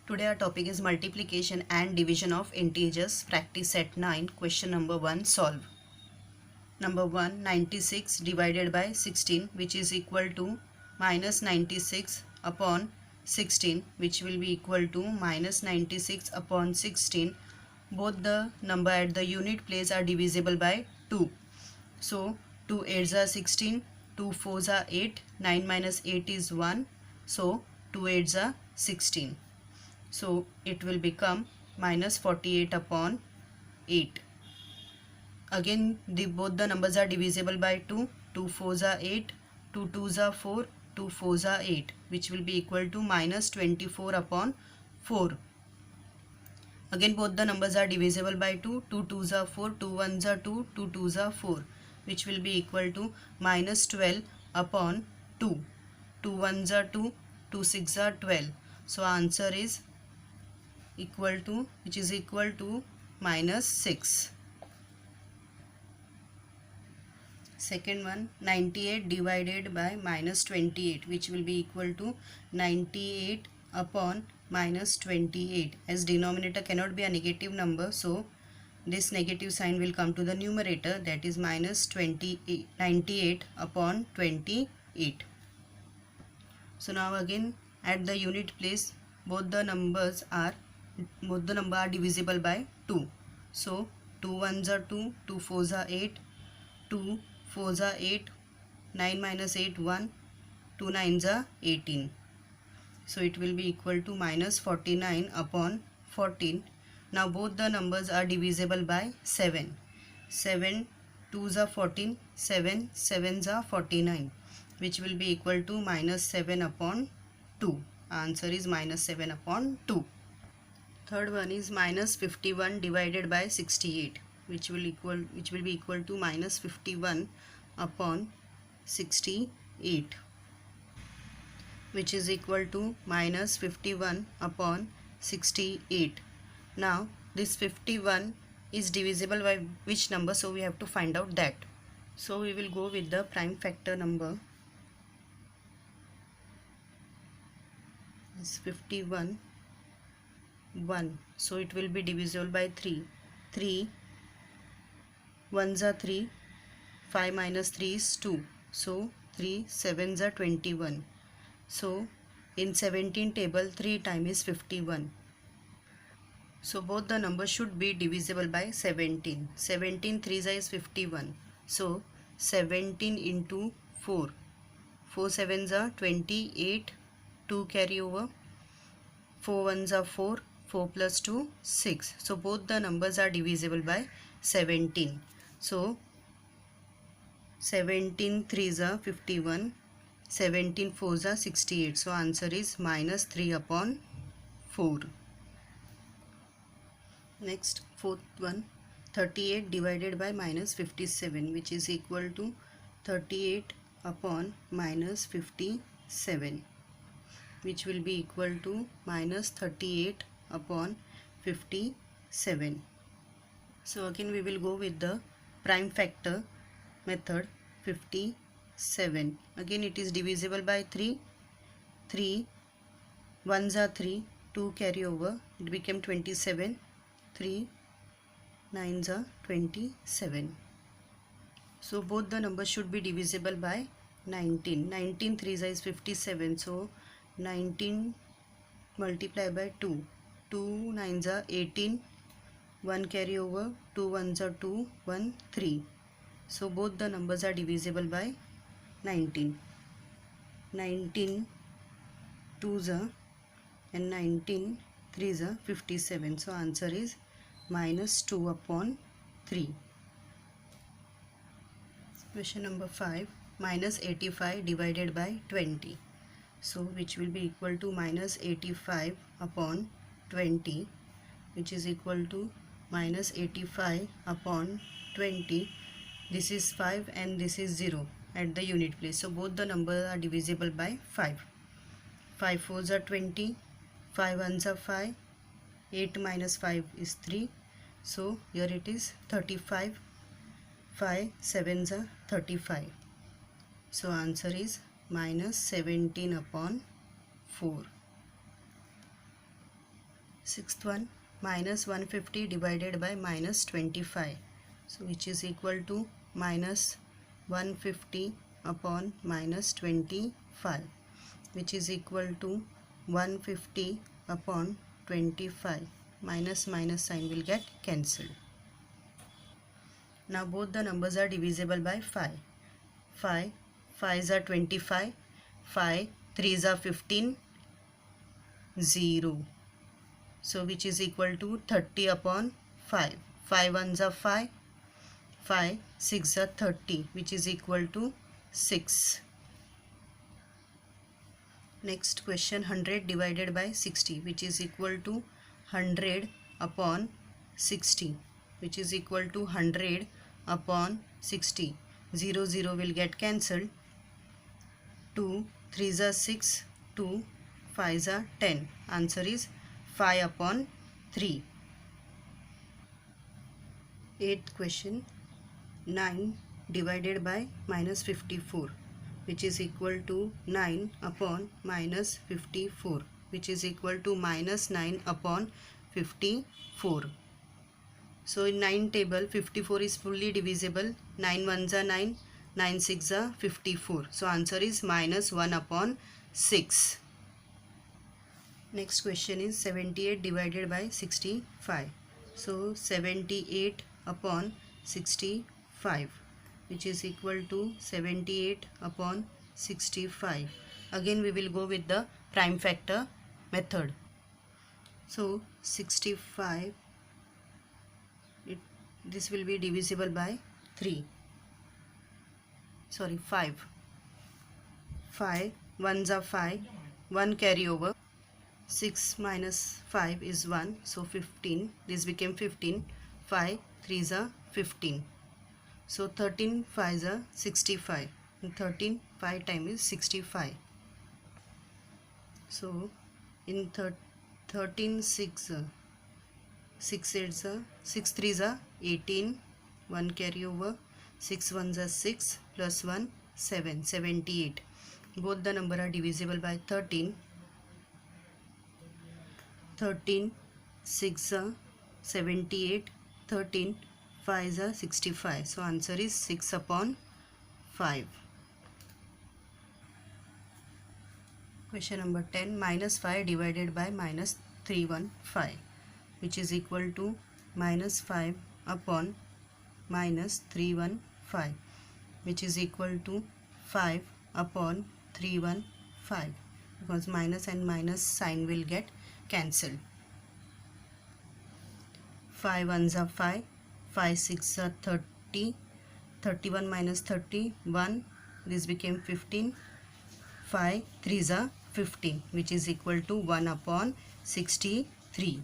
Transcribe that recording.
Today our topic is multiplication and division of integers. Practice set 9. Question number 1. Solve. Number 1. 96 divided by 16, which is equal to minus 96 upon 16, which will be equal to minus 96 upon 16. Both the number at the unit place are divisible by 2. So 2 8s are 16, 2 4s are 8, 9 minus 8 is 1. So 2 8s are 16. So it will become minus 48 upon 8. Again both the numbers are divisible by 2. 2 4s are 8, 2 2s are 4, 2 4s are 8, which will be equal to minus 24 upon 4. Again both the numbers are divisible by 2. 2 2s are 4, 2 1s are 2, 2 2s are 4, which will be equal to minus 12 upon 2. 2 1s are 2, 2 6s are 12. So answer is equal to, which is equal to minus 6. Second one, 98 divided by minus 28, which will be equal to 98 upon minus 28. As denominator cannot be a negative number, so this negative sign will come to the numerator, that is minus 98 upon 28. So now again at the unit place both the number are divisible by 2. So 2 1s are 2, 2 4s are 8, 2 4s are 8, 9 minus 8 1, 2 9s are 18. So it will be equal to minus 49 upon 14. Now both the numbers are divisible by 7. 7 2s are 14, 7 7s are 49, which will be equal to minus 7 upon 2. Answer is minus 7 upon 2. Third one is minus 51 divided by 68, which will be equal to minus 51 upon 68, which is equal to minus 51 upon 68. Now this 51 is divisible by which number, so we have to find out that. So we will go with the prime factor number. Is 51 1, so it will be divisible by 3. 3 1s are 3, 5 minus 3 is 2, so 3 7s are 21. So in 17 table 3 times is 51. So both the numbers should be divisible by 17. 17 3s is 51. So 17 into 4. 4 7s are 28. 2 carry over. 4 1s are 4. 4 plus 2 6. So both the numbers are divisible by 17. So 17 3s are 51. 17 4s are 68. So answer is minus 3 upon 4. Next, fourth one, 38 divided by minus 57, which is equal to 38 upon minus 57, which will be equal to minus 38 upon 57. So again we will go with the prime factor method. 57, again it is divisible by 3. 3 1s are 3, 2 carry over, it became 27. 3 9s are 27. So both the numbers should be divisible by 19. 19 3s is 57, so 19 multiplied by 2. 2 9s are 18, 1 carry over, 2 1s are 2, 1 3. So both the numbers are divisible by 19. 19 2s are and 19 3s are 57. So answer is minus 2 upon 3. Question number 5, minus 85 divided by 20. So which will be equal to minus 85 upon 20, which is equal to minus 85 upon 20. This is 5 and this is 0 at the unit place. So both the numbers are divisible by 5. 5 4s are 20, 5 1s are 5, 8 minus 5 is 3. So here it is 35, 5 7s are 35. So answer is minus 17 upon 4. Sixth one, minus 150 divided by minus 25. So which is equal to minus 150 upon minus 25, which is equal to 150 upon 25. Minus minus sign will get cancelled. Now both the numbers are divisible by 5. 5 5s are 25, 5 3s are 15, 0. So which is equal to 30 upon 5. 5 1s are 5, 5 6 are 30, which is equal to 6. Next question, 100 divided by 60, which is equal to 100 upon 60, which is equal to 100 upon 60. 0 0 will get cancelled. 2 3s are 6, 2 5s are 10. Answer is 5 upon 3. Eighth question, 9 divided by minus 54, which is equal to 9 upon minus 54, which is equal to minus 9 upon 54. So in 9 table, 54 is fully divisible. 9 1s are 9, 9 6 are 54. So answer is minus 1 upon 6. Next question is 78 divided by 65. So 78 upon 65, which is equal to 78 upon 65. Again we will go with the prime factor method. So 65, this will be divisible by 3. Sorry, 5. 5 1s are 5, 1 carry over. 6 minus 5 is 1, so 15. This became 15. 5 3s are 15. So 13 5s are 65. And 13 5 times is 65. So in 13 6 6 8s are 6 3s are 18. 1 carry over. 6 1s are 6 plus 1 7, 78. Both the number are divisible by 13. 13 6 are 78, 13 5s are 65. So answer is 6 upon 5. Question number 10, minus 5 divided by minus 315, which is equal to minus 5 upon minus 315, which is equal to 5 upon 315, because minus and minus sign will get cancelled. 5 1s are 5, 5 6 are 30, 31 minus 30, 1, this became 15, 5 3s are 15, which is equal to 1 upon 63.